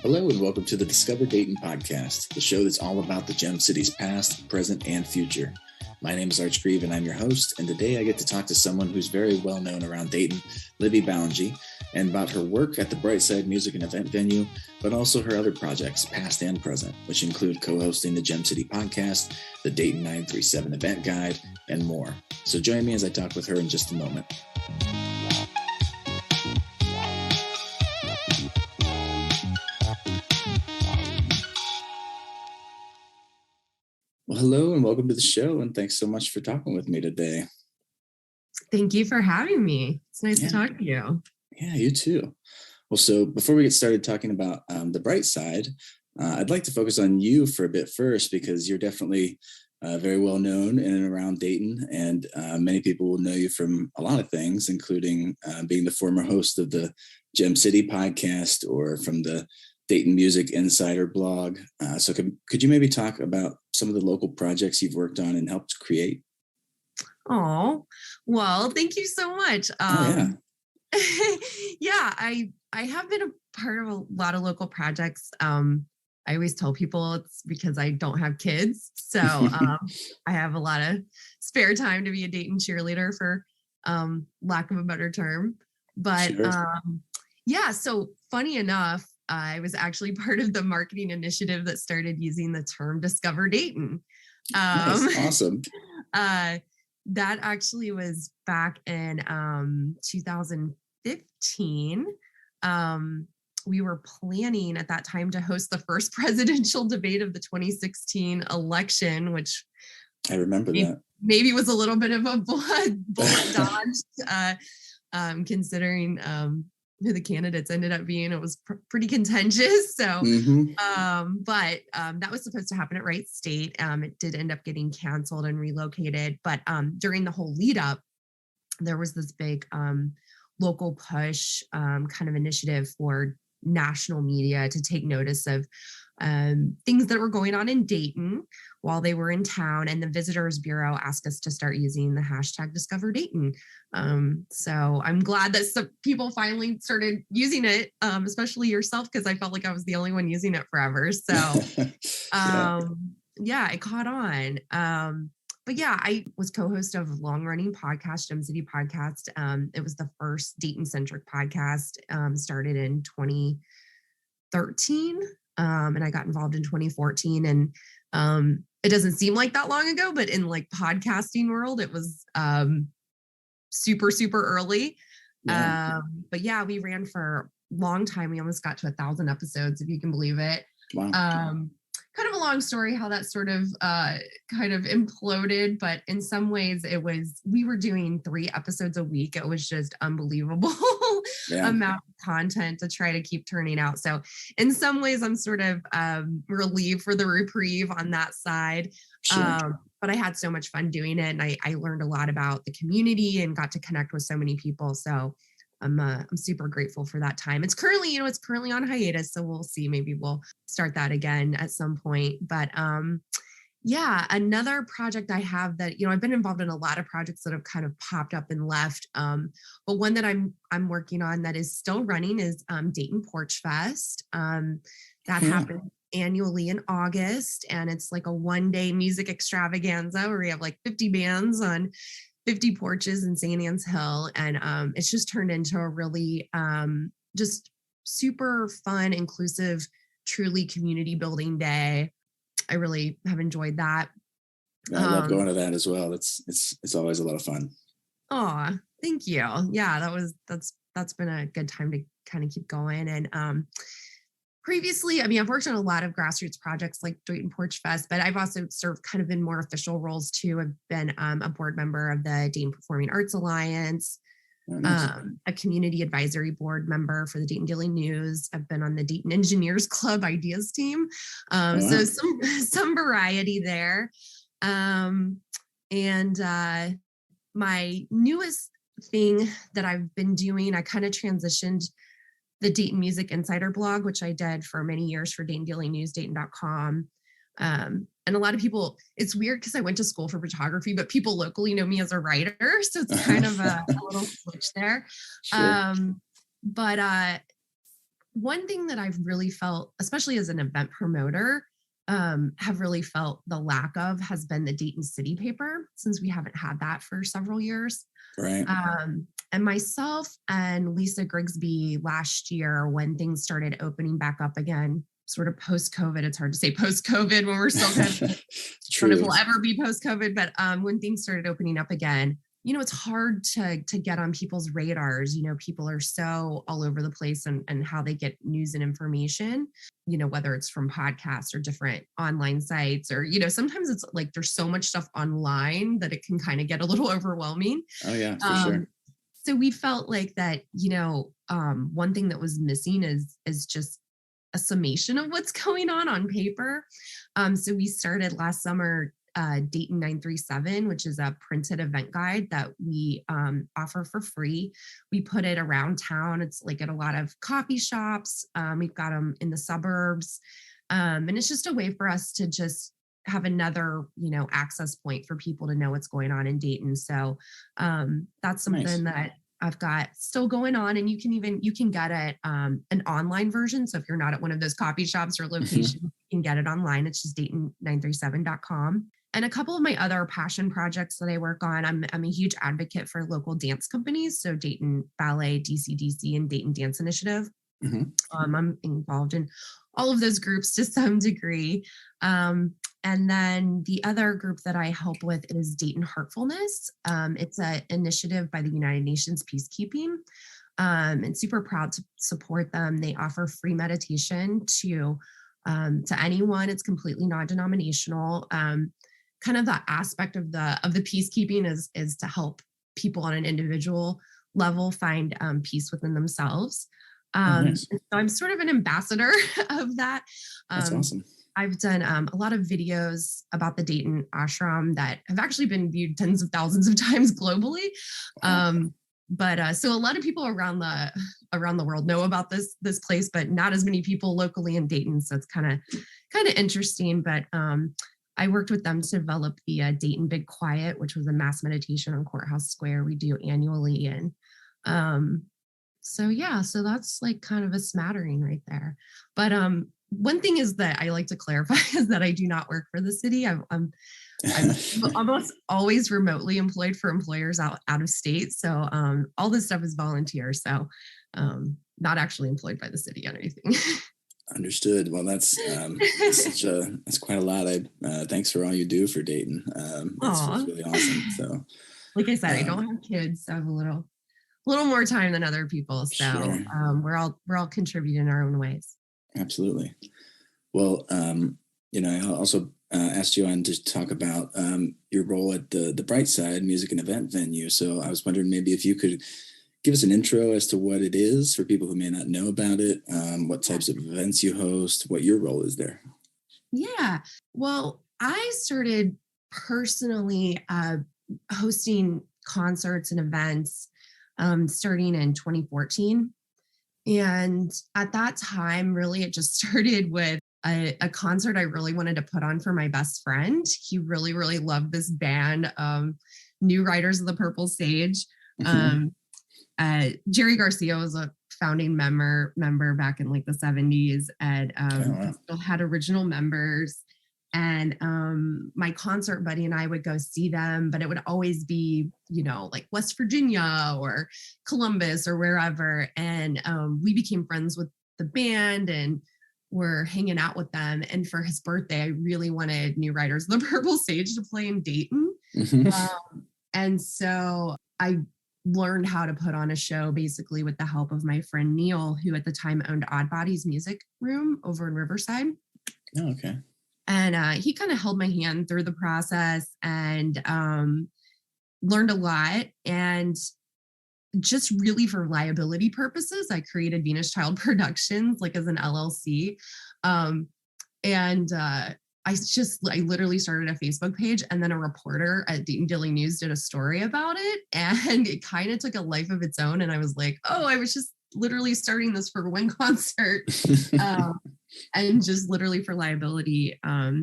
Hello and welcome to the Discover Dayton podcast, the show that's all about the Gem City's past, present, and future. My name is Arch Grieve and I'm your host, and today I get to talk to someone who's very well known around Dayton, Libby Ballengee, and about her work at the Brightside music and event venue, but also her other projects, past and present, which include co-hosting the Gem City podcast, the Dayton 937 event guide, and more. So join me as I talk with her in just a moment. Well, hello and welcome to the show, and thanks so much for talking with me today. Thank you for having me. It's nice to talk to you. Yeah, you too. Well, so before we get started talking about the bright side, I'd like to focus on you for a bit first, because you're definitely very well known in and around Dayton, and many people will know you from a lot of things, including being the former host of the Gem City podcast or from the Dayton Music Insider blog. So could you maybe talk about some of the local projects you've worked on and helped create? Oh, well, thank you so much. Yeah, I have been a part of a lot of local projects. I always tell people it's because I don't have kids. So I have a lot of spare time to be a Dayton cheerleader, for lack of a better term. But sure. So funny enough, I was actually part of the marketing initiative that started using the term Discover Dayton. Nice. Awesome. That actually was back in 2015. We were planning at that time to host the first presidential debate of the 2016 election, which I remember that. Maybe was a little bit of a bullet dodged, considering who the candidates ended up being. It was pretty contentious. So, but that was supposed to happen at Wright State. It did end up getting canceled and relocated. But during the whole lead up, there was this big local push kind of initiative for national media to take notice of things that were going on in Dayton while they were in town, and the Visitors Bureau asked us to start using the hashtag Discover Dayton. So I'm glad that some people finally started using it, especially yourself, because I felt like I was the only one using it forever. So it caught on. But yeah, I was co-host of a long-running podcast, Gem City Podcast. It was the first Dayton-centric podcast, started in 2013, and I got involved in 2014. And it doesn't seem like that long ago, but in like podcasting world, it was super, super early. Yeah. But yeah, we ran for a long time. We almost got to 1,000 episodes, if you can believe it. Wow. Kind of a long story how that sort of kind of imploded, but in some ways we were doing 3 episodes a week. It was just unbelievable amount of content to try to keep turning out. So in some ways I'm sort of relieved for the reprieve on that side. Sure. But I had so much fun doing it, and I learned a lot about the community and got to connect with so many people. So I'm super grateful for that time. It's currently on hiatus, so we'll see. Maybe we'll start that again at some point. But another project I have that, I've been involved in a lot of projects that have kind of popped up and left. But one that I'm working on that is still running is Dayton Porch Fest. That happens annually in August, and it's like a one-day music extravaganza where we have like 50 bands on 50 porches in St. Anne's Hill. And it's just turned into a really just super fun, inclusive, truly community building day. I really have enjoyed that. I love going to that as well. It's always a lot of fun. Oh, thank you. Yeah, that's been a good time to kind of keep going. And previously, I've worked on a lot of grassroots projects like Dayton Porch Fest, but I've also served kind of in more official roles too. I've been a board member of the Dayton Performing Arts Alliance, a community advisory board member for the Dayton Daily News. I've been on the Dayton Engineers Club Ideas team. So some variety there. And my newest thing that I've been doing, I kind of transitioned the Dayton Music Insider blog, which I did for many years for Dayton Daily News, Dayton.com. And a lot of people, it's weird because I went to school for photography, but people locally know me as a writer. So it's kind of a little switch there. Sure. But one thing that I've really felt, especially as an event promoter, have really felt the lack of has been the Dayton City paper, since we haven't had that for several years. Right. And myself and Lisa Grigsby last year, when things started opening back up again, sort of post-COVID, it's hard to say post-COVID when we're still kind of, I don't know if we'll ever be post-COVID, but when things started opening up again, it's hard to get on people's radars. People are so all over the place and how they get news and information, whether it's from podcasts or different online sites, or, sometimes it's like there's so much stuff online that it can kind of get a little overwhelming. Oh yeah, for sure. So we felt like that, one thing that was missing is just a summation of what's going on paper. So we started last summer Dayton 937, which is a printed event guide that we offer for free. We put it around town. It's like at a lot of coffee shops. We've got them in the suburbs. And it's just a way for us to just have another, access point for people to know what's going on in Dayton. So that's something that I've got still going on, and you can get it an online version. So if you're not at one of those coffee shops or locations, you can get it online. It's just Dayton937.com. And a couple of my other passion projects that I work on, I'm a huge advocate for local dance companies. So Dayton Ballet, DCDC, and Dayton Dance Initiative. I'm involved in all of those groups to some degree. And then the other group that I help with is Dayton Heartfulness. It's an initiative by the United Nations Peacekeeping. And super proud to support them. They offer free meditation to anyone. It's completely non-denominational. Kind of the aspect of the peacekeeping is to help people on an individual level find peace within themselves. Nice. So I'm sort of an ambassador of that. That's awesome. I've done a lot of videos about the Dayton ashram that have actually been viewed tens of thousands of times globally. But so a lot of people around the world know about this place, but not as many people locally in Dayton. So it's kind of interesting. But I worked with them to develop the Dayton Big Quiet, which was a mass meditation on Courthouse Square we do annually. And so that's like kind of a smattering right there. But one thing is that I like to clarify is that I do not work for the city. I'm almost always remotely employed for employers out of state. So all this stuff is volunteer. So not actually employed by the city or anything. Understood. Well, that's quite a lot. Thanks for all you do for Dayton. That's really awesome. So, like I said, I don't have kids. So I have a little more time than other people. So sure. We're all contributing in our own ways. Absolutely. Well, I also asked you on to talk about your role at the Brightside music and event venue. So I was wondering maybe if you could give us an intro as to what it is for people who may not know about it, what types of events you host, what your role is there. Yeah. Well, I started personally hosting concerts and events starting in 2014. And at that time, really, it just started with a concert I really wanted to put on for my best friend. He really, really loved this band, New Riders of the Purple Sage. Jerry Garcia was a founding member back in like the 70s, and still had original members. And my concert buddy and I would go see them, but it would always be, like West Virginia or Columbus or wherever. And we became friends with the band and were hanging out with them. And for his birthday, I really wanted New Riders of the Purple Sage to play in Dayton. And so I learned how to put on a show basically with the help of my friend Neil, who at the time owned Odd Bodies Music Room over in Riverside. Oh, okay. And he kind of held my hand through the process and learned a lot. And just really for liability purposes, I created Venus Child Productions, like as an LLC. I literally started a Facebook page, and then a reporter at Dayton Daily News did a story about it, and it kind of took a life of its own. And I was like, oh, I was just literally starting this for one concert. And just literally for liability,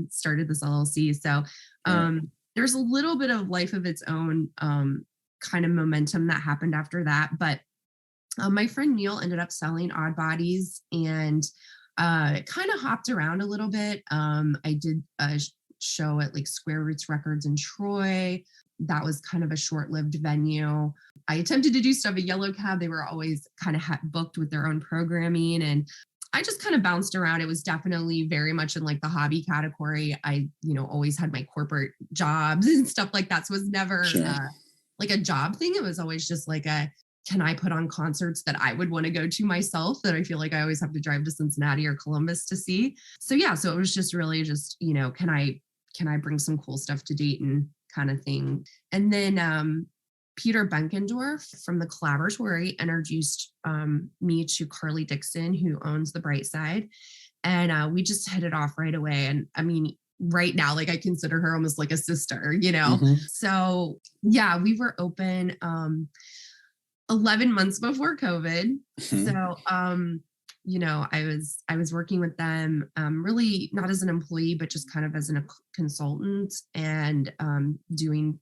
started this LLC. So there's a little bit of life of its own kind of momentum that happened after that. But My friend Neil ended up selling Odd Bodies and kind of hopped around a little bit. I did a show at like Square Roots Records in Troy. That was kind of a short-lived venue. I attempted to do stuff at Yellow Cab. They were always kind of booked with their own programming, and I just kind of bounced around. It was definitely very much in like the hobby category. I, always had my corporate jobs and stuff like that. So it was never like a job thing. It was always just like can I put on concerts that I would want to go to myself that I feel like I always have to drive to Cincinnati or Columbus to see? So yeah, so it was just really just, can I bring some cool stuff to Dayton kind of thing. And then Peter Benkendorf from the Collaboratory introduced me to Carly Dixon, who owns the Brightside. And we just hit it off right away. And I mean, right now, like I consider her almost like a sister, Mm-hmm. So yeah, we were open 11 months before COVID. Mm-hmm. So, I was working with them, really not as an employee, but just kind of as a consultant and doing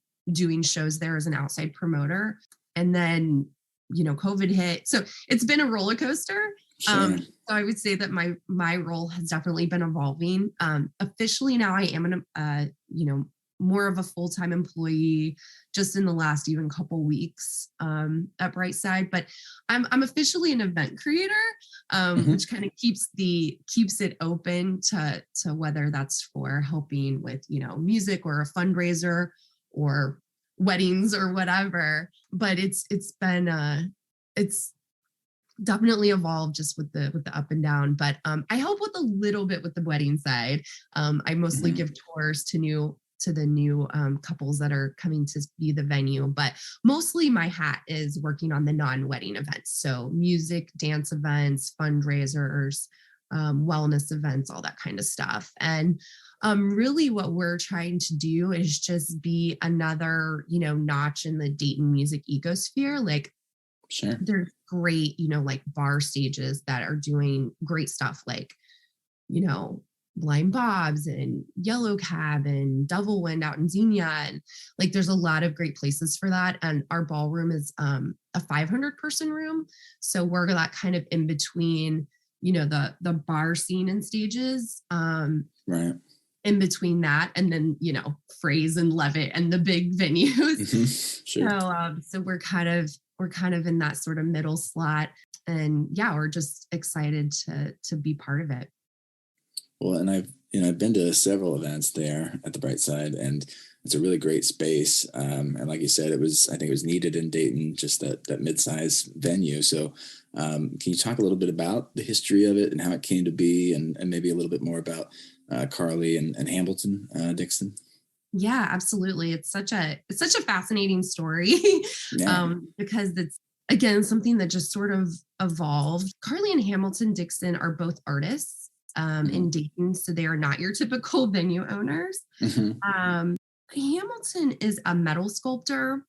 shows there as an outside promoter. And then, COVID hit. So it's been a roller coaster. Sure. So I would say that my role has definitely been evolving. Officially now I am more of a full-time employee just in the last even couple weeks at Brightside, but I'm officially an event creator, mm-hmm. which kind of keeps it open to whether that's for helping with, music or a fundraiser or weddings or whatever. But it's definitely evolved just with the up and down. But I help with a little bit with the wedding side. I mostly mm-hmm. give tours to the new couples that are coming to be the venue, but mostly my hat is working on the non-wedding events. So music, dance events, fundraisers, wellness events, all that kind of stuff. And really what we're trying to do is just be another, notch in the Dayton music ecosphere. Like, sure, there's great, like bar stages that are doing great stuff, like, Blind Bob's and Yellow Cab and Devil Wind out in Xenia. And like, there's a lot of great places for that. And our ballroom is a 500 person room. So we're that kind of in between, the bar scene and stages. Right. In between that, and then, Phrase and Levitt and the big venues. Mm-hmm. Sure. So we're kind of in that sort of middle slot. And yeah, we're just excited to be part of it. Well, and I've been to several events there at the Brightside, and it's a really great space. And like you said, I think it was needed in Dayton, just that mid-size venue. So can you talk a little bit about the history of it and how it came to be, and maybe a little bit more about Carly and Hamilton Dixon? Yeah, absolutely. It's such a fascinating story. Yeah. Because it's, again, something that just sort of evolved. Carly and Hamilton Dixon are both artists. Mm-hmm. In Dayton, so they are not your typical venue owners. Mm-hmm. Hamilton is a metal sculptor.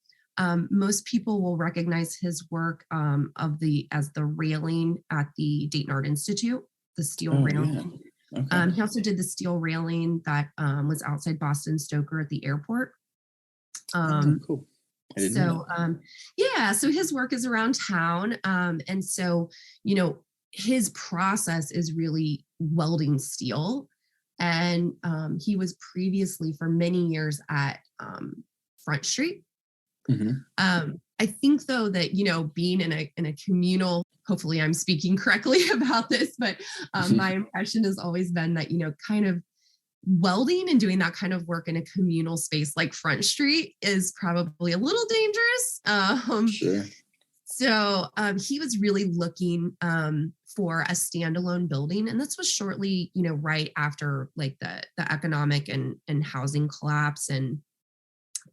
Most people will recognize his work as the railing at the Dayton Art Institute, the steel railing. Yeah. Okay. He also did the steel railing that was outside Boston Stoker at the airport. Cool. I didn't know that. Yeah, so his work is around town, and so his process is really welding steel. And he was previously for many years at Front Street. Mm-hmm. I think though that, being in a communal, hopefully I'm speaking correctly about this, but my impression has always been that, kind of welding and doing that kind of work in a communal space like Front Street is probably a little dangerous. Sure. So he was really looking for a standalone building. And this was shortly, right after like the economic and housing collapse in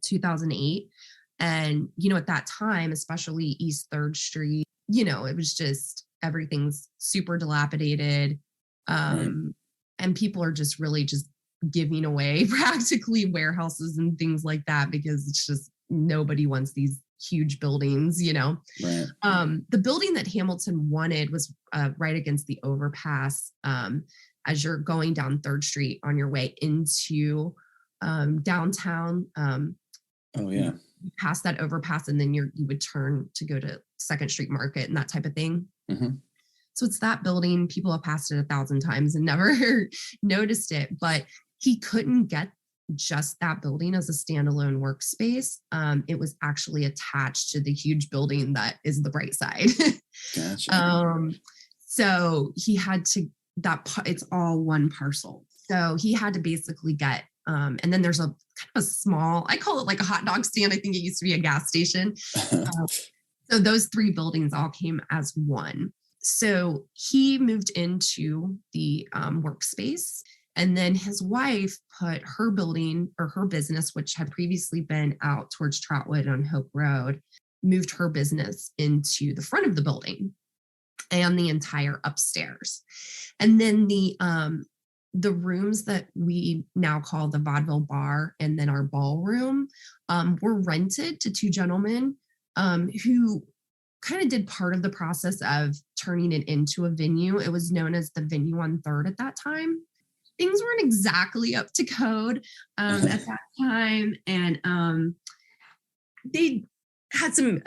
2008. And, at that time, especially East 3rd Street, it was just, everything's super dilapidated. And people are just really just giving away practically warehouses and things like that, because it's just, nobody wants these huge buildings, Right. The building that Hamilton wanted was right against the overpass as you're going down 3rd Street on your way into downtown. Oh yeah. you pass that overpass and then you would turn to go to Second Street Market and that type of thing. Mm-hmm. So it's that building. People have passed it 1,000 times and never noticed it, but he couldn't get just that building as a standalone workspace. It was actually attached to the huge building that is the Brightside. Gotcha. So he had to, it's all one parcel. So he had to basically get, and then there's a kind of a small, I call it like a hot dog stand. I think it used to be a gas station. So those 3 buildings all came as one. So he moved into the workspace, and then his wife put her building or her business, which had previously been out towards Trotwood on Hope Road, moved her business into the front of the building and the entire upstairs. And then the rooms that we now call the vaudeville bar and then our ballroom were rented to 2 gentlemen who kind of did part of the process of turning it into a venue. It was known as the Venue on 3rd at that time. Things weren't exactly up to code at that time. And they had some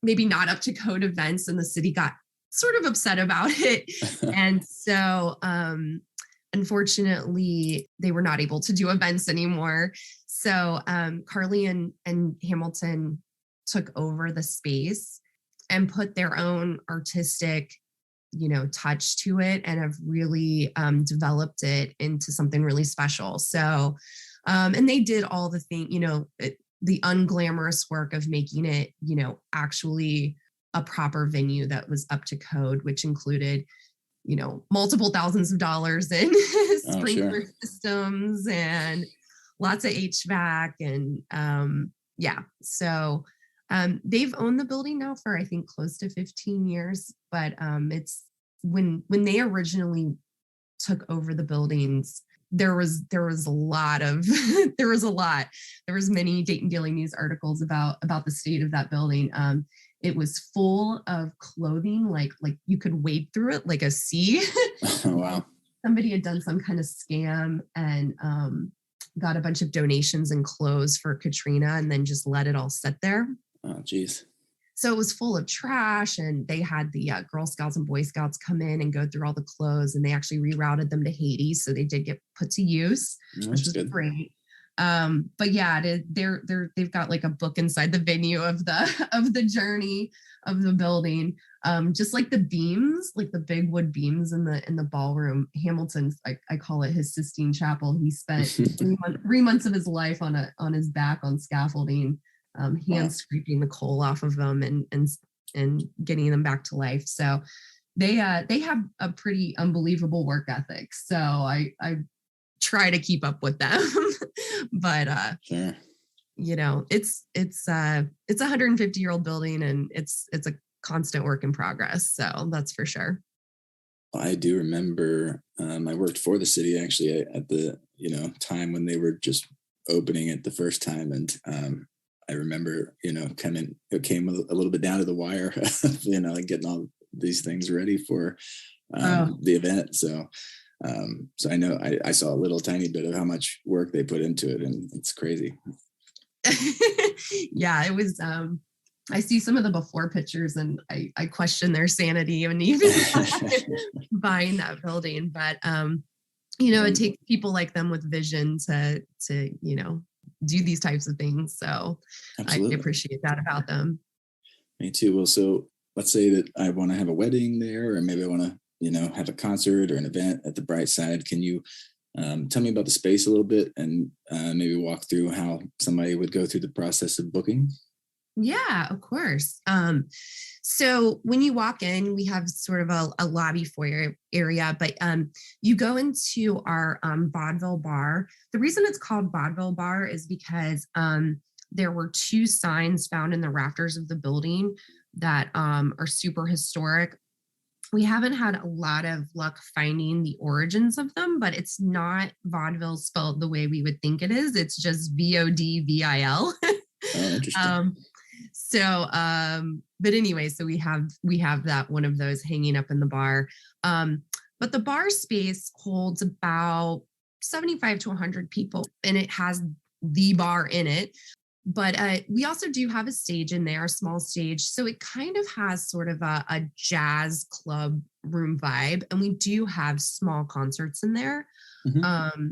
maybe not up to code events, and the city got sort of upset about it. And so unfortunately, they were not able to do events anymore. So Carly and Hamilton took over the space and put their own artistic, touch to it, and have really developed it into something really special. So, and they did all the thing, the unglamorous work of making it, actually a proper venue that was up to code, which included, multiple thousands of dollars in sprinkler systems and lots of HVAC. And so they've owned the building now for, I think, close to 15 years. But it's when they originally took over the buildings, there was a lot of there was many Dayton Daily News articles about the state of that building. It was full of clothing, like you could wade through it like a sea. Oh, wow. Somebody had done some kind of scam and got a bunch of donations and clothes for Katrina, and then just let it all sit there. Oh, geez. So it was full of trash, and they had the Girl Scouts and Boy Scouts come in and go through all the clothes, and they actually rerouted them to Haiti. So they did get put to use, which was great. But yeah, they've got like a book inside the venue of the journey of the building. Just like the beams, like the big wood beams in the ballroom. Hamilton's, I call it his Sistine Chapel. He spent 3 months of his life on his back on scaffolding, scraping the coal off of them and getting them back to life. So they have a pretty unbelievable work ethic. So I try to keep up with them. But sure. It's a 150-year-old building, and it's a constant work in progress. So that's for sure. I do remember I worked for the city actually at the time when they were just opening it the first time, and I remember it came a little bit down to the wire, like getting all these things ready for the event. So I know I saw a little tiny bit of how much work they put into it, and it's crazy. Yeah, it was. I see some of the before pictures, and I question their sanity and even buying that building. But it takes people like them with vision to do these types of things. So absolutely. I appreciate that about them. Me too. Well, so let's say that I want to have a wedding there, or maybe I want to have a concert or an event at the Brightside. Can you tell me about the space a little bit, and maybe walk through how somebody would go through the process of booking? Yeah, of course. So when you walk in, we have sort of a lobby foyer area, but you go into our vaudeville bar. The reason it's called vaudeville bar is because there were 2 signs found in the rafters of the building that are super historic. We haven't had a lot of luck finding the origins of them, but it's not vaudeville spelled the way we would think it is. It's just VODVIL. Oh, interesting. But anyway, so we have that one of those hanging up in the bar. But the bar space holds about 75 to 100 people, and it has the bar in it. But we also do have a stage in there, a small stage. So it kind of has sort of a jazz club room vibe. And we do have small concerts in there. Mm-hmm.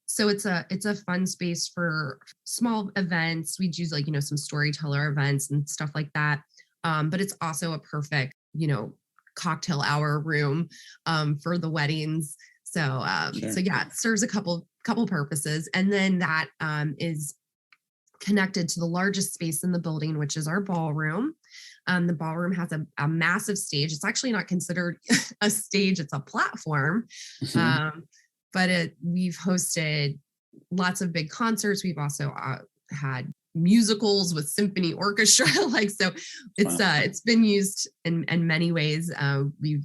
So it's a fun space for small events. We do like, some storyteller events and stuff like that. But it's also a perfect, cocktail hour room for the weddings. So sure. So yeah, it serves a couple purposes. And then that is connected to the largest space in the building, which is our ballroom. The ballroom has a massive stage. It's actually not considered a stage, it's a platform. Mm-hmm. But we've hosted lots of big concerts. We've also had musicals with symphony orchestra. So it's been used in many ways. We've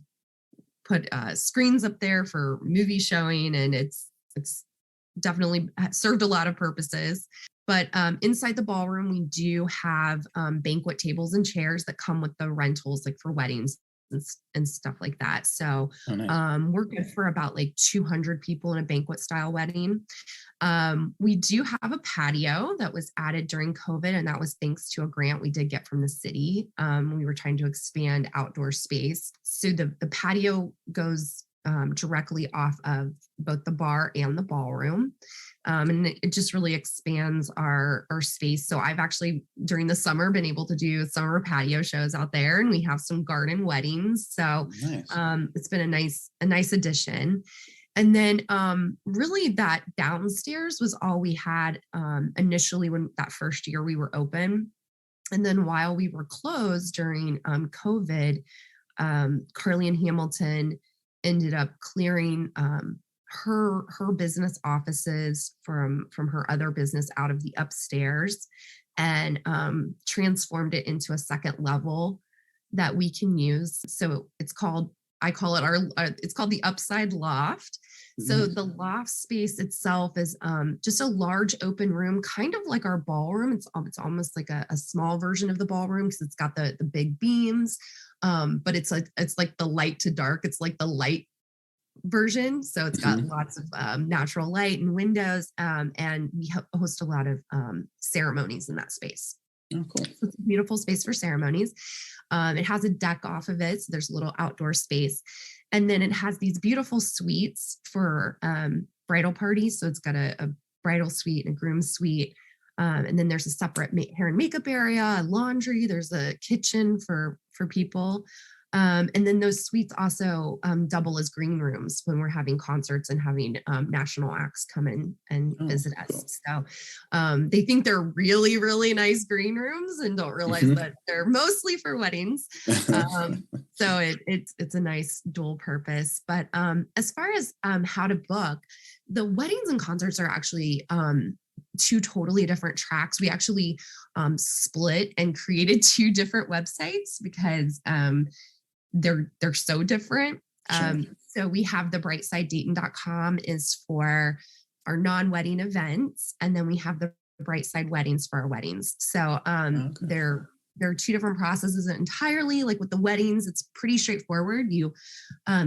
put screens up there for movie showing, and it's definitely served a lot of purposes. But inside the ballroom, we do have banquet tables and chairs that come with the rentals, like for weddings and stuff like that. So nice. We're good for about like 200 people in a banquet style wedding. We do have a patio that was added during COVID, and that was thanks to a grant we did get from the city. We were trying to expand outdoor space. So the patio goes directly off of both the bar and the ballroom. And it just really expands our space. So I've actually, during the summer, been able to do summer patio shows out there, and we have some garden weddings. So nice. It's been a nice addition. And then really that downstairs was all we had initially when that first year we were open. And then while we were closed during COVID, Carly and Hamilton ended up clearing her business offices from her other business out of the upstairs, and transformed it into a second level that we can use. So I call it it's called the Upside Loft. So the loft space itself is just a large open room, kind of like our ballroom. It's almost like a small version of the ballroom because it's got the big beams, but it's like the light to dark. It's like the light version. So it's got lots of natural light and windows, and we host a lot of ceremonies in that space. Oh, cool. So it's a beautiful space for ceremonies. It has a deck off of it, so there's a little outdoor space. And then it has these beautiful suites for bridal parties. So it's got a bridal suite and a groom suite. And then there's a separate hair and makeup area, a laundry. There's a kitchen for people. And then those suites also double as green rooms when we're having concerts and having national acts come in and visit us. Cool. So they think they're really, really nice green rooms and don't realize that they're mostly for weddings. So it's a nice dual purpose. But as far as how to book, the weddings and concerts are actually two totally different tracks. We actually split and created two different websites because they're so different. Sure. So we have the BrightsideDayton.com is for our non-wedding events, and then we have the Brightside weddings for our weddings. So they're two different processes entirely. Like with the weddings, it's pretty straightforward. You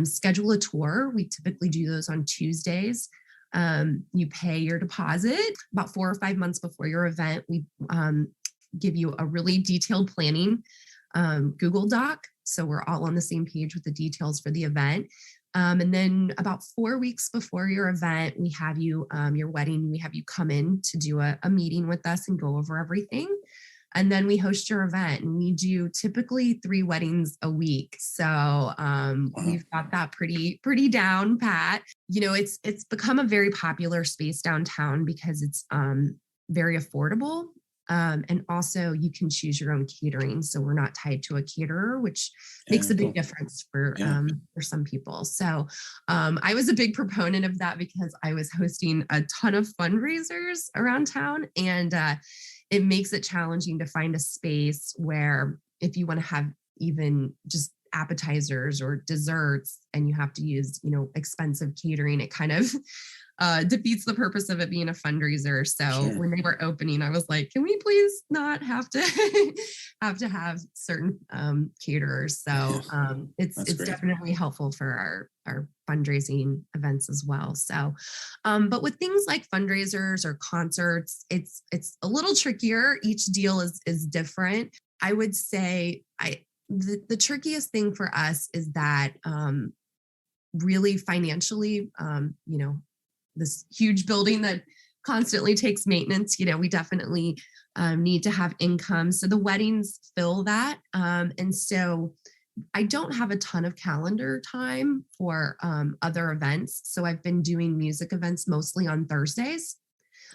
schedule a tour. We typically do those on Tuesdays. You pay your deposit about 4 or 5 months before your event. We give you a really detailed planning Google Doc. So we're all on the same page with the details for the event. And then about 4 weeks before your event, we have you, your wedding, we have you come in to do a meeting with us and go over everything. And then we host your event, and we do typically 3 weddings a week. So we've got that pretty down pat. It's become a very popular space downtown because it's very affordable. And also you can choose your own catering. So we're not tied to a caterer, which makes a big difference for some people. So I was a big proponent of that because I was hosting a ton of fundraisers around town, and it makes it challenging to find a space where if you want to have even just appetizers or desserts and you have to use, expensive catering, it kind of defeats the purpose of it being a fundraiser. So Sure. when they were opening, I was like, can we please not have to have certain caterers? So it's great. definitely helpful for our fundraising events as well. So, but with things like fundraisers or concerts, it's a little trickier. Each deal is different. I would say the trickiest thing for us is that really financially, this huge building that constantly takes maintenance, we definitely need to have income. So the weddings fill that. And so I don't have a ton of calendar time for other events. So I've been doing music events mostly on Thursdays.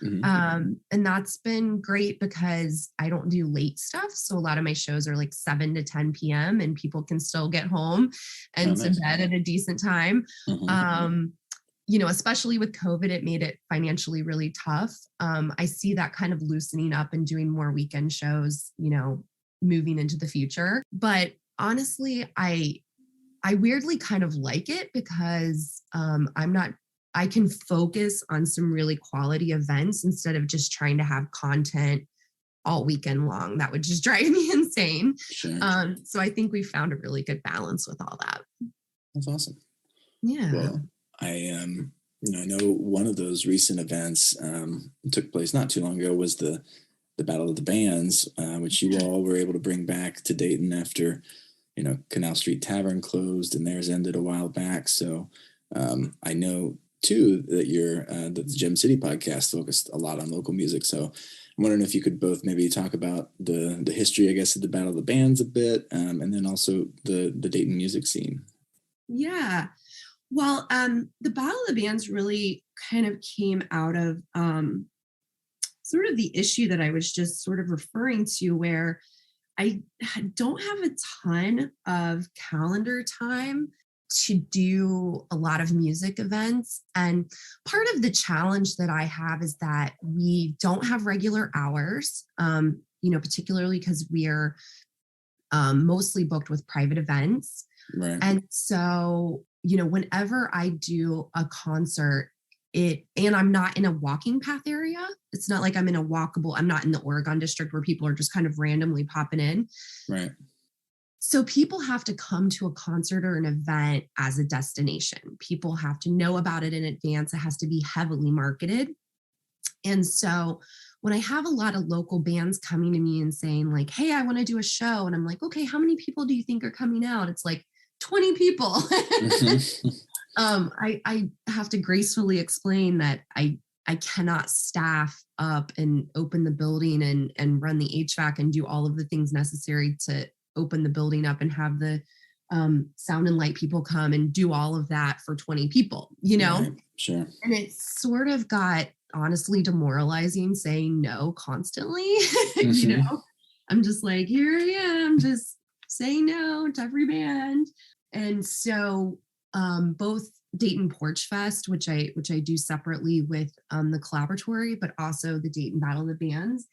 Mm-hmm. And that's been great because I don't do late stuff. So a lot of my shows are like 7 to 10 p.m. and people can still get home and to bed at a decent time. Mm-hmm. Especially with COVID, it made it financially really tough. I see that kind of loosening up and doing more weekend shows, moving into the future. But honestly, I weirdly kind of like it because I can focus on some really quality events instead of just trying to have content all weekend long. That would just drive me insane. Sure. So I think we found a really good balance with all that. That's awesome. Yeah. Well, I know one of those recent events took place not too long ago was the Battle of the Bands, which you all were able to bring back to Dayton after, Canal Street Tavern closed and theirs ended a while back. So I know too that the Gem City podcast focused a lot on local music. So I'm wondering if you could both maybe talk about the history, I guess, of the Battle of the Bands a bit, and then also the Dayton music scene. Yeah. Well, the Battle of the Bands really kind of came out of sort of the issue that I was just sort of referring to, where I don't have a ton of calendar time to do a lot of music events. And part of the challenge that I have is that we don't have regular hours, particularly because we're mostly booked with private events. Right. And so, whenever I do a concert, and I'm not in a walking path area. It's not like I'm in I'm not in the Oregon district where people are just kind of randomly popping in. Right. So people have to come to a concert or an event as a destination. People have to know about it in advance. It has to be heavily marketed. And so when I have a lot of local bands coming to me and saying like, hey, I want to do a show. And I'm like, okay, how many people do you think are coming out? It's like 20 people. Mm-hmm. I have to gracefully explain that I cannot staff up and open the building and run the HVAC and do all of the things necessary to open the building up and have the sound and light people come and do all of that for 20 people, Right. Sure. And it sort of got honestly demoralizing saying no constantly. Mm-hmm. I'm just like, here I am, just saying no to every band. And so both Dayton Porch Fest, which I do separately with the Collaboratory, but also the Dayton Battle of the Bands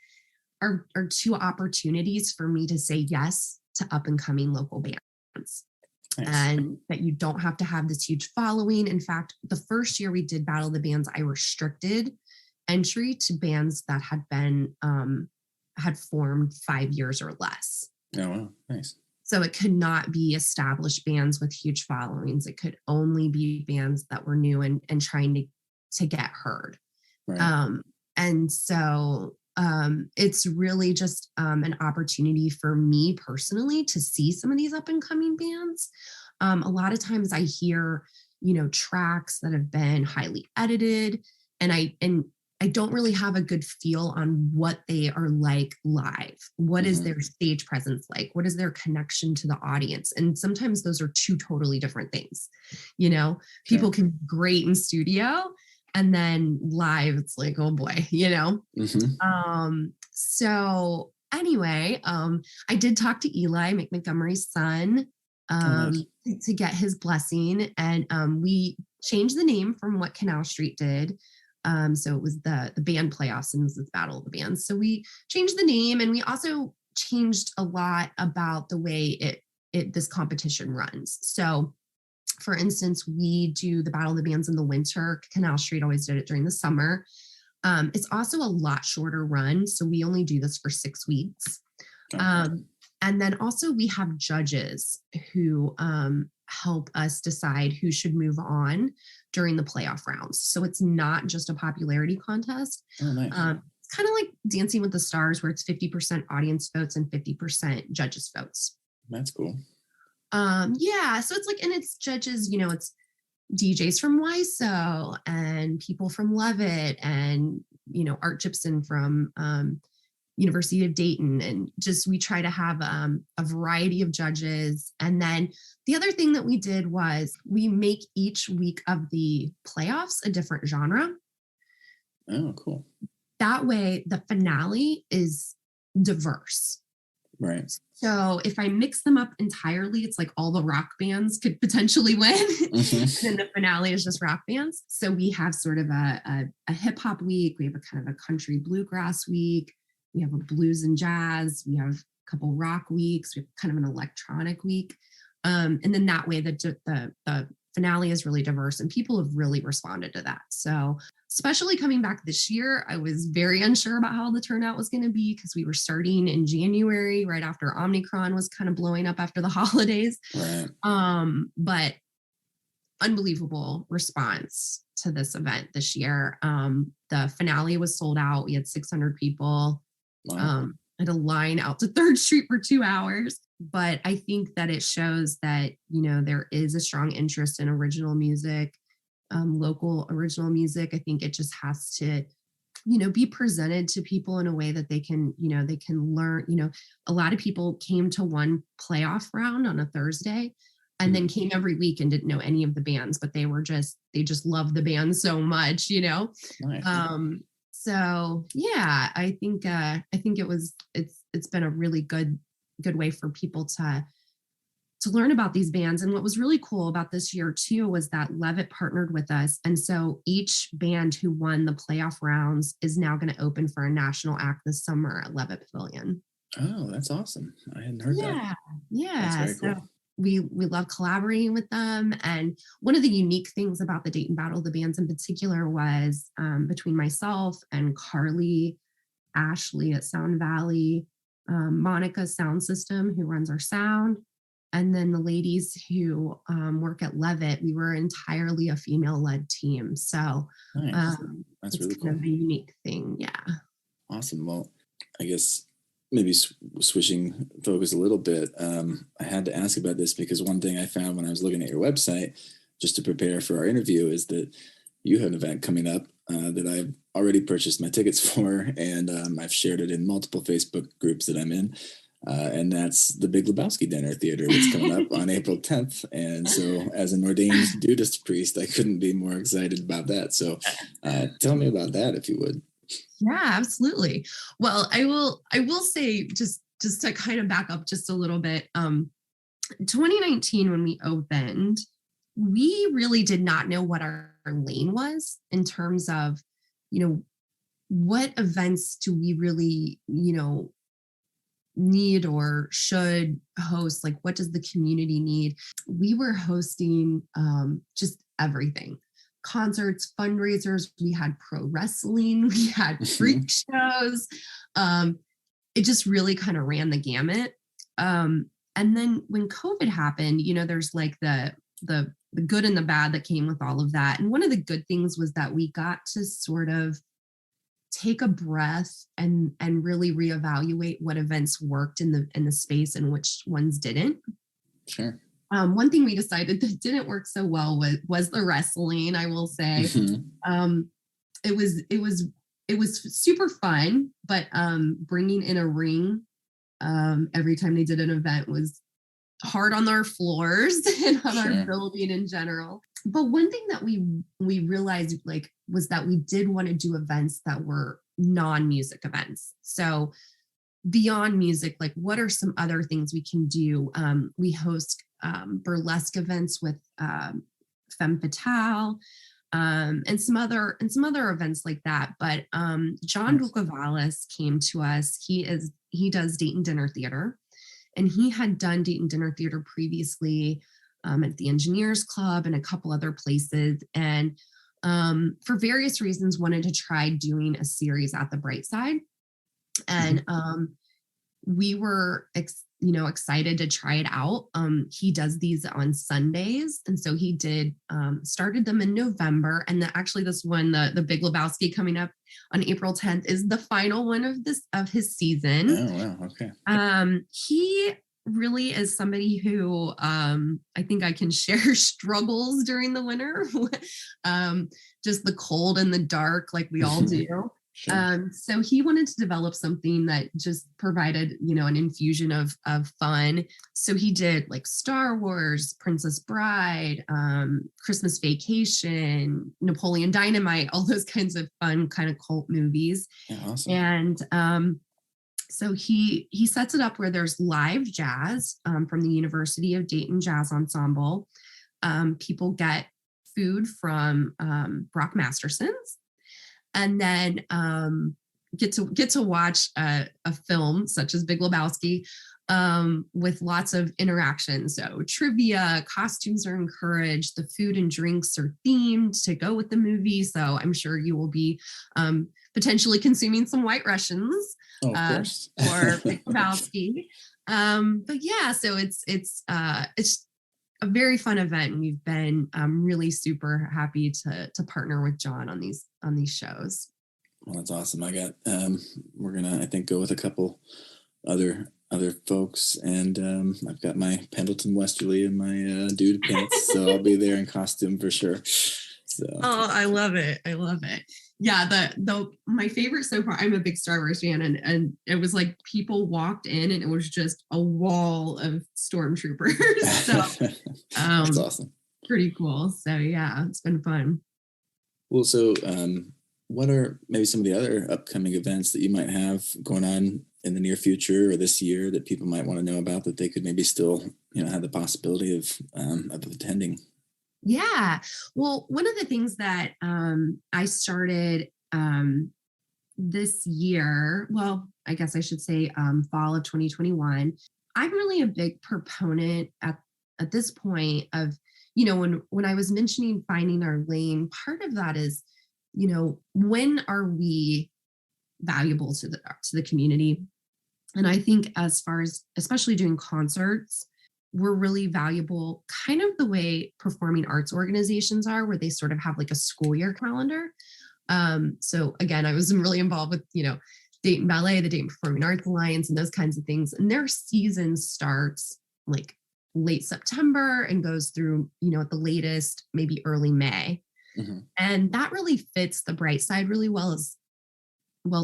are two opportunities for me to say yes to up and coming local bands. Nice. And that you don't have to have this huge following. In fact, the first year we did Battle of the Bands, I restricted entry to bands that had been had formed 5 years or less. Oh, wow. Nice. So it could not be established bands with huge followings. It could only be bands that were new and trying to get heard. Right. And so it's really just an opportunity for me personally to see some of these up and coming bands. A lot of times I hear, tracks that have been highly edited, and I don't really have a good feel on what they are like live. What is their stage presence like? What is their connection to the audience? And sometimes those are two totally different things. People can be great in studio, and then live, it's like, oh boy, Mm-hmm. So anyway, I did talk to Eli Montgomery's son to get his blessing. And we changed the name from what Canal Street did. So it was the band playoffs and it was the Battle of the Bands. So we changed the name, and we also changed a lot about the way it this competition runs. So for instance, we do the Battle of the Bands in the winter. Canal Street always did it during the summer. It's also a lot shorter run. So we only do this for 6 weeks. Okay. And then also we have judges who help us decide who should move on during the playoff rounds. So it's not just a popularity contest. Oh, nice. It's kind of like Dancing with the Stars, where it's 50% audience votes and 50% judges votes. That's cool. Yeah. So it's like, and it's judges, it's DJs from WISO and people from Levitt and, Art Gibson from University of Dayton. And just, we try to have a variety of judges. And then the other thing that we did was we make each week of the playoffs a different genre. Oh, cool. That way the finale is diverse. Right. So if I mix them up entirely, it's like all the rock bands could potentially win. Mm-hmm. And the finale is just rock bands. So we have sort of a hip hop week. We have a kind of a country bluegrass week. We have a blues and jazz. We have a couple rock weeks. We have kind of an electronic week. And then that way the finale is really diverse, and people have really responded to that. So especially coming back this year, I was very unsure about how the turnout was going to be, because we were starting in January, right after Omicron was kind of blowing up after the holidays. Right. But unbelievable response to this event this year. The finale was sold out. We had 600 people. Wow. Had a line out to 3rd Street for 2 hours. But I think that it shows that, there is a strong interest in original music, local original music. I think it just has to, be presented to people in a way that they can learn. A lot of people came to one playoff round on a Thursday and then came every week and didn't know any of the bands, but they just loved the band so much, Nice. So yeah, I think it's been a really good way for people to learn about these bands. And what was really cool about this year too was that Levitt partnered with us. And so each band who won the playoff rounds is now going to open for a national act this summer at Levitt Pavilion. Oh, that's awesome. I hadn't heard that. Yeah. That's very cool. So we love collaborating with them. And one of the unique things about the Dayton Battle of the Bands in particular was between myself and Carly, Ashley at Sound Valley, Monica's sound system, who runs our sound, and then the ladies who work at Levitt, we were entirely a female-led team. So nice. That's really cool. Kind of a unique thing. Yeah. Awesome. Well, I guess maybe switching focus a little bit, I had to ask about this because one thing I found when I was looking at your website, just to prepare for our interview, is that you have an event coming up that I've already purchased my tickets for, and I've shared it in multiple Facebook groups that I'm in. And that's the Big Lebowski Dinner Theater that's coming up on April 10th. And so as an ordained Dudist priest, I couldn't be more excited about that. So tell me about that, if you would. Yeah, absolutely. Well, I will say, just to kind of back up just a little bit, 2019, when we opened, we really did not know what our lane was in terms of, what events do we really, need or should host? Like, what does the community need? We were hosting just everything. Concerts, fundraisers, we had pro wrestling, we had freak shows. It just really kind of ran the gamut. And then when COVID happened, there's like the good and the bad that came with all of that. And one of the good things was that we got to sort of take a breath and really reevaluate what events worked in the space and which ones didn't. Sure. One thing we decided that didn't work so well was the wrestling, I will say. It was super fun, but bringing in a ring every time they did an event was hard on our floors and on our building in general. But one thing that we realized was that we did want to do events that were non-music events. So beyond music, what are some other things we can do? We host burlesque events with Femme Fatale, and some other events like that. But John Bukovalis came to us. He does Dayton Dinner Theater, and he had done Dayton Dinner Theater previously at the Engineers Club and a couple other places. And for various reasons, wanted to try doing a series at the Brightside. And we were, excited to try it out. He does these on Sundays. And so he started them in November. And actually this one, the Big Lebowski coming up on April 10th is the final one of his season. Oh, wow. Okay. He really is somebody who I think I can share struggles during the winter. Just the cold and the dark, like we all do. Sure. So he wanted to develop something that just provided, an infusion of fun. So he did like Star Wars, Princess Bride, Christmas Vacation, Napoleon Dynamite, all those kinds of fun kind of cult movies. Yeah, awesome. And so he sets it up where there's live jazz from the University of Dayton Jazz Ensemble. People get food from Brock Masterson's. And then get to watch a film such as Big Lebowski with lots of interaction. So trivia, costumes are encouraged, the food and drinks are themed to go with the movie. So I'm sure you will be potentially consuming some White Russians of course. For Big Lebowski. But yeah, so it's a very fun event, and we've been really super happy to partner with John on these shows. Well, that's awesome. I got we're gonna, I think, go with a couple other folks, and I've got my Pendleton Westerly and my dude pants, so I'll be there in costume for sure. So. Oh, I love it. Yeah, my favorite so far, I'm a big Star Wars fan, and it was like people walked in and it was just a wall of stormtroopers. So that's awesome. Pretty cool. So yeah, it's been fun. Well, so what are maybe some of the other upcoming events that you might have going on in the near future or this year that people might want to know about, that they could maybe still, have the possibility of attending? Yeah. Well, one of the things that I started this year, well, I guess I should say fall of 2021, I'm really a big proponent at this point of, when I was mentioning finding our lane, part of that is, when are we valuable to the community? And I think as far as, especially doing concerts, we're really valuable kind of the way performing arts organizations are, where they sort of have like a school year calendar. So again, I was really involved with, Dayton Ballet, the Dayton Performing Arts Alliance, and those kinds of things. And their season starts like late September and goes through, at the latest, maybe early May. Mm-hmm. And that really fits the Brightside really well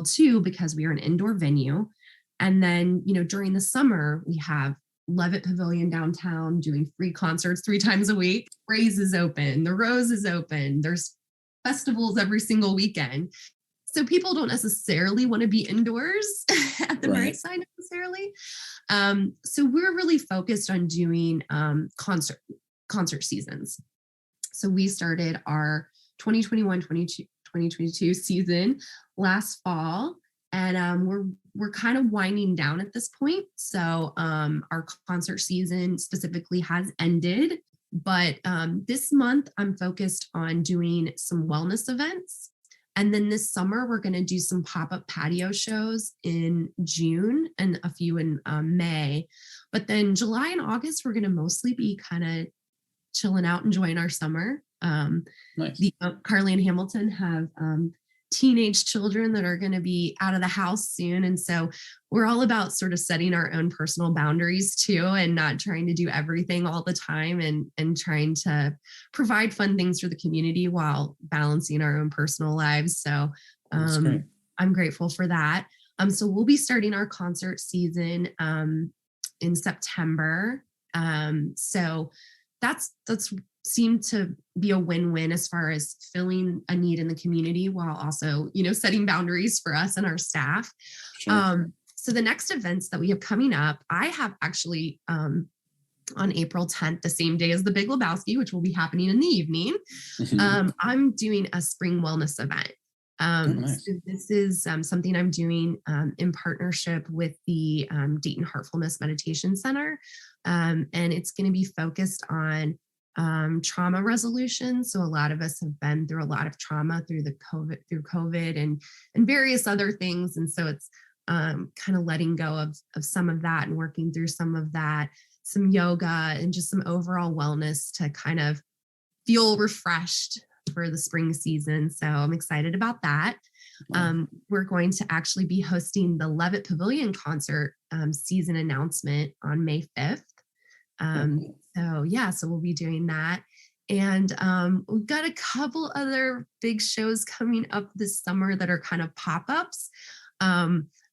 too, because we are an indoor venue. And then, during the summer, we have Levitt Pavilion downtown doing free concerts 3 times a week. Rays is open. The Rose is open. There's festivals every single weekend. So people don't necessarily want to be indoors at the Brightside necessarily. So we're really focused on doing concert seasons. So we started our 2021-2022 season last fall. And we're kind of winding down at this point. So our concert season specifically has ended. But this month, I'm focused on doing some wellness events. And then this summer, we're going to do some pop-up patio shows in June and a few in May. But then July and August, we're going to mostly be kind of chilling out, enjoying our summer. Nice. Carly and Hamilton have teenage children that are going to be out of the house soon. And so we're all about sort of setting our own personal boundaries too, and not trying to do everything all the time, and trying to provide fun things for the community while balancing our own personal lives. So I'm grateful for that. So we'll be starting our concert season in September. So that's seemed to be a win-win as far as filling a need in the community while also, setting boundaries for us and our staff. Sure. So the next events that we have coming up, I have actually on April 10th, the same day as the Big Lebowski, which will be happening in the evening, I'm doing a spring wellness event. Nice. So this is something I'm doing in partnership with the Dayton Heartfulness Meditation Center. And it's going to be focused on trauma resolution. So a lot of us have been through a lot of trauma through COVID and various other things. And so it's kind of letting go of some of that and working through some of that, some yoga and just some overall wellness to kind of feel refreshed for the spring season. So I'm excited about that. We're going to actually be hosting the Levitt Pavilion concert season announcement on May 5th. So we'll be doing that. And we've got a couple other big shows coming up this summer that are kind of pop-ups.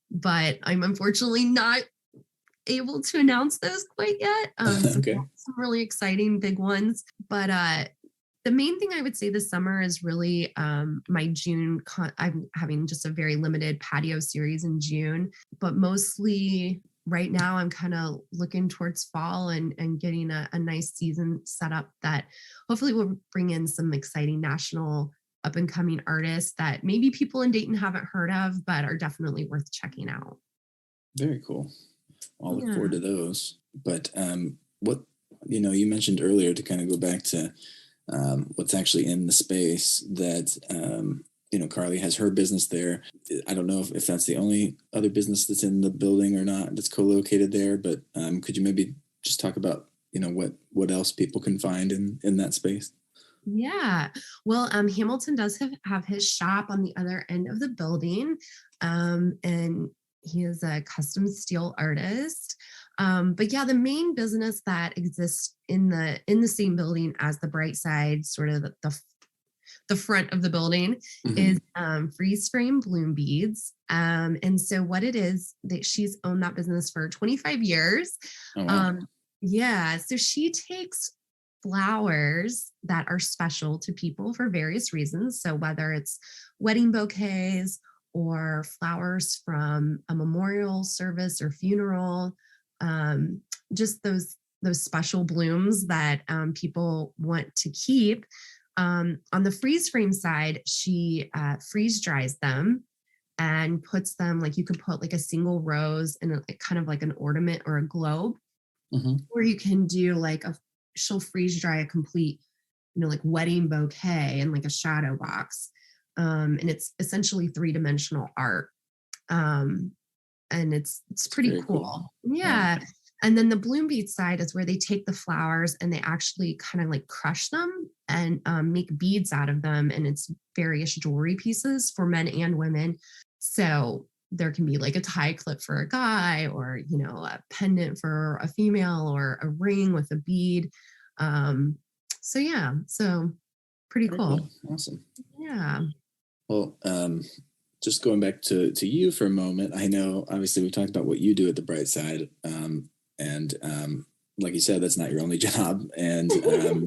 But I'm unfortunately not able to announce those quite yet. Okay. Some really exciting big ones. But the main thing I would say this summer is really my June. I'm having just a very limited patio series in June, but mostly right now I'm kind of looking towards fall and getting a nice season set up that hopefully will bring in some exciting national up and coming artists that maybe people in Dayton haven't heard of, but are definitely worth checking out. Very cool. I'll look forward to those. But what, you mentioned earlier, to kind of go back to what's actually in the space that, Carly has her business there. I don't know if that's the only other business that's in the building or not that's co-located there, but could you maybe just talk about, what else people can find in that space? Yeah. Well, Hamilton does have his shop on the other end of the building. And he is a custom steel artist. But yeah, the main business that exists in the same building as the Brightside, sort of the front of the building, is freeze frame bloom beads. And so what it is that she's owned that business for 25 years. Oh, wow. Yeah. So she takes flowers that are special to people for various reasons. So whether it's wedding bouquets or flowers from a memorial service or funeral, just those special blooms that people want to keep. On the freeze frame side, she freeze dries them and puts them, like you could put like a single rose in kind of like an ornament or a globe, or you can do she'll freeze dry a complete, like wedding bouquet in like a shadow box. And it's essentially 3-dimensional art. And it's pretty cool. Yeah. And then the bloom bead side is where they take the flowers and they actually kind of like crush them and make beads out of them. And it's various jewelry pieces for men and women. So there can be like a tie clip for a guy, or, a pendant for a female, or a ring with a bead. So pretty cool. Awesome. Yeah. Well, just going back to you for a moment, I know obviously we've talked about what you do at the Brightside, and like you said, that's not your only job. And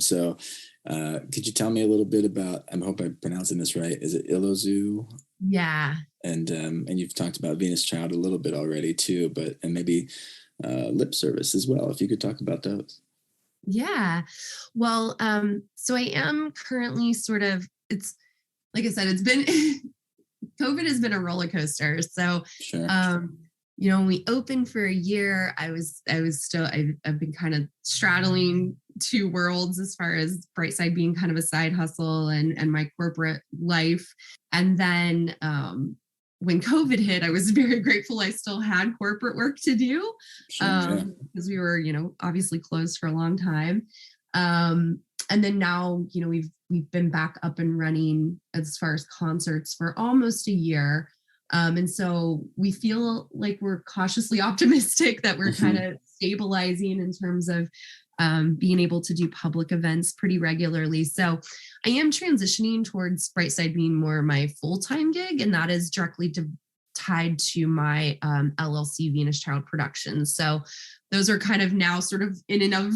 so could you tell me a little bit about, I hope I'm pronouncing this right, is it Illozu? Yeah. And you've talked about Venus Child a little bit already too, and maybe lip service as well, if you could talk about those. Yeah. Well, so I am currently it's like I said, it's been COVID has been a roller coaster. So, sure. When we opened for a year, I've been kind of straddling two worlds as far as Brightside being kind of a side hustle and my corporate life. And then when COVID hit, I was very grateful I still had corporate work to do, because we were, obviously closed for a long time. And then now, we've been back up and running as far as concerts for almost a year. And so we feel like we're cautiously optimistic that we're kind of stabilizing in terms of being able to do public events pretty regularly. So I am transitioning towards Brightside being more my full-time gig, and that is directly tied to my LLC Venus Child Productions. So those are kind of now sort of in and of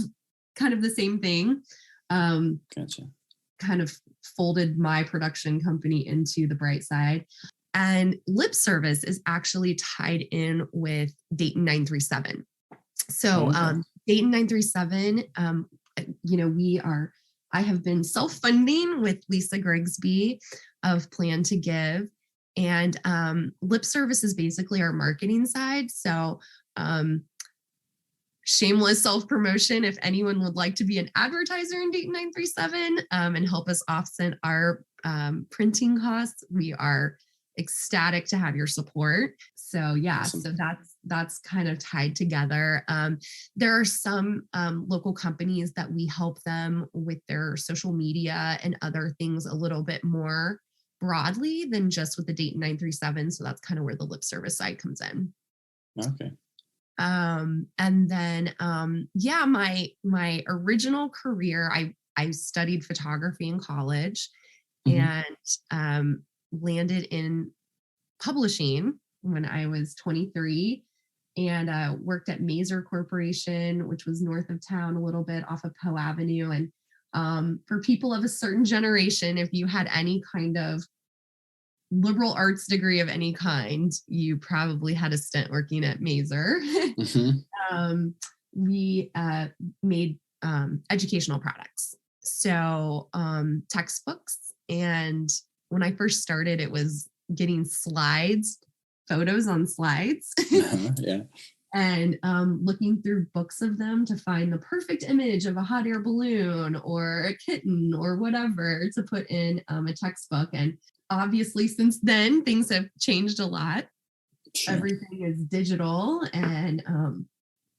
kind of the same thing. Gotcha. Kind of folded my production company into the Brightside. And lip service is actually tied in with Dayton 937. So Dayton 937, we are I have been self-funding with Lisa Grigsby of Plan to Give. And lip service is basically our marketing side. So shameless self-promotion. If anyone would like to be an advertiser in Dayton 937 and help us offset our printing costs, we are ecstatic to have your support. So yeah, awesome. So that's kind of tied together. There are some local companies that we help them with their social media and other things a little bit more broadly than just with the Dayton 937. So that's kind of where the lip service side comes in. Okay. And then my original career, I studied photography in college and landed in publishing when I was 23 and worked at Mazer Corporation, which was north of town a little bit off of Poe Avenue. And for people of a certain generation, if you had any kind of liberal arts degree of any kind, you probably had a stint working at Mazer. We made educational products. So textbooks. And when I first started, it was getting slides, photos on slides. And looking through books of them to find the perfect image of a hot air balloon or a kitten or whatever to put in a textbook. And obviously, since then, things have changed a lot. Sure. Everything is digital. And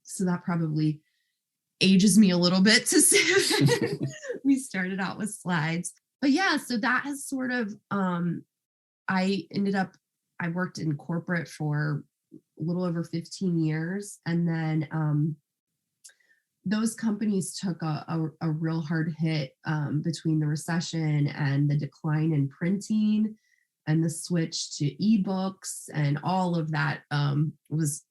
so that probably ages me a little bit to say we started out with slides. But yeah, so that has sort of, I worked in corporate for a little over 15 years. And then those companies took a real hard hit between the recession and the decline in printing and the switch to ebooks, and all of that was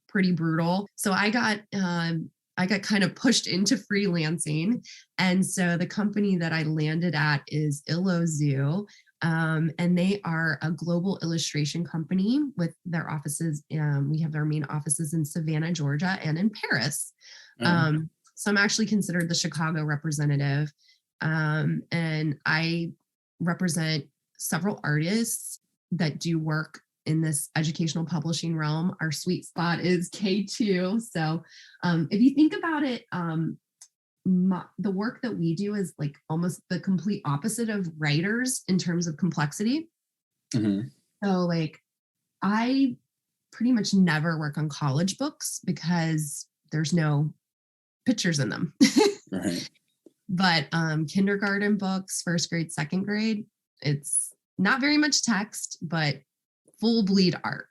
pretty brutal. So I got kind of pushed into freelancing. And so the company that I landed at is Illozu. And they are a global illustration company with their offices. We have their main offices in Savannah, Georgia, and in Paris. So I'm actually considered the Chicago representative. And I represent several artists that do work in this educational publishing realm. Our sweet spot is K2. So if you think about it, the work that we do is like almost the complete opposite of writers in terms of complexity. So like I pretty much never work on college books because there's no pictures in them. Right. But kindergarten books, first grade, second grade, it's not very much text, but full bleed art.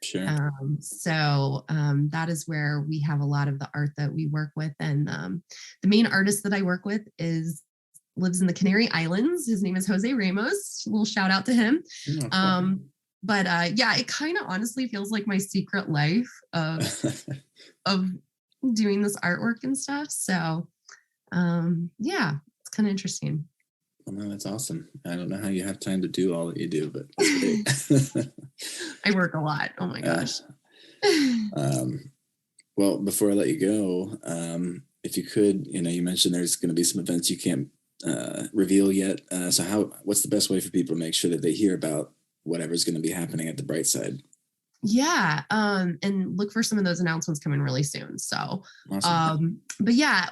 Sure. So that is where we have a lot of the art that we work with. And the main artist that I work with lives in the Canary Islands. His name is Jose Ramos. A little shout out to him. But yeah, it kind of honestly feels like my secret life of doing this artwork and stuff. So yeah, it's kind of interesting. Well, no, that's awesome. I don't know how you have time to do all that you do, but that's great. I work a lot. Oh my gosh. Well, before I let you go, if you could, you mentioned there's going to be some events you can't reveal yet. So what's the best way for people to make sure that they hear about whatever's going to be happening at the Brightside? Yeah. And look for some of those announcements coming really soon. So, awesome. But yeah,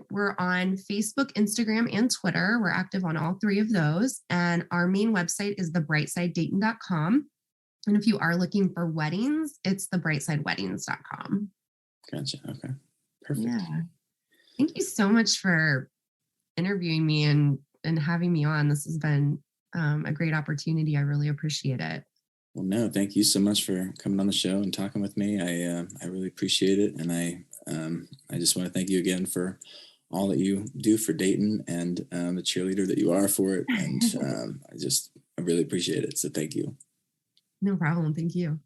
we're on Facebook, Instagram, and Twitter. We're active on all three of those. And our main website is thebrightsidedayton.com. And if you are looking for weddings, it's thebrightsideweddings.com. Gotcha. Okay. Perfect. Yeah. Thank you so much for interviewing me and having me on. This has been a great opportunity. I really appreciate it. Well, no, thank you so much for coming on the show and talking with me. I really appreciate it. And I just want to thank you again for all that you do for Dayton and the cheerleader that you are for it. And I really appreciate it. So thank you. No problem. Thank you.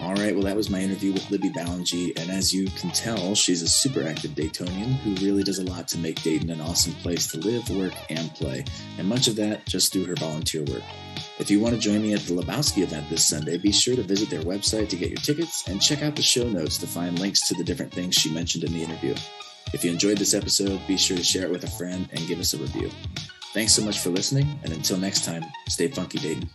All right. Well, that was my interview with Libby Ballengee. And as you can tell, she's a super active Daytonian who really does a lot to make Dayton an awesome place to live, work, and play. And much of that just through her volunteer work. If you want to join me at the Lebowski event this Sunday, be sure to visit their website to get your tickets and check out the show notes to find links to the different things she mentioned in the interview. If you enjoyed this episode, be sure to share it with a friend and give us a review. Thanks so much for listening, and until next time, stay funky, Dayton.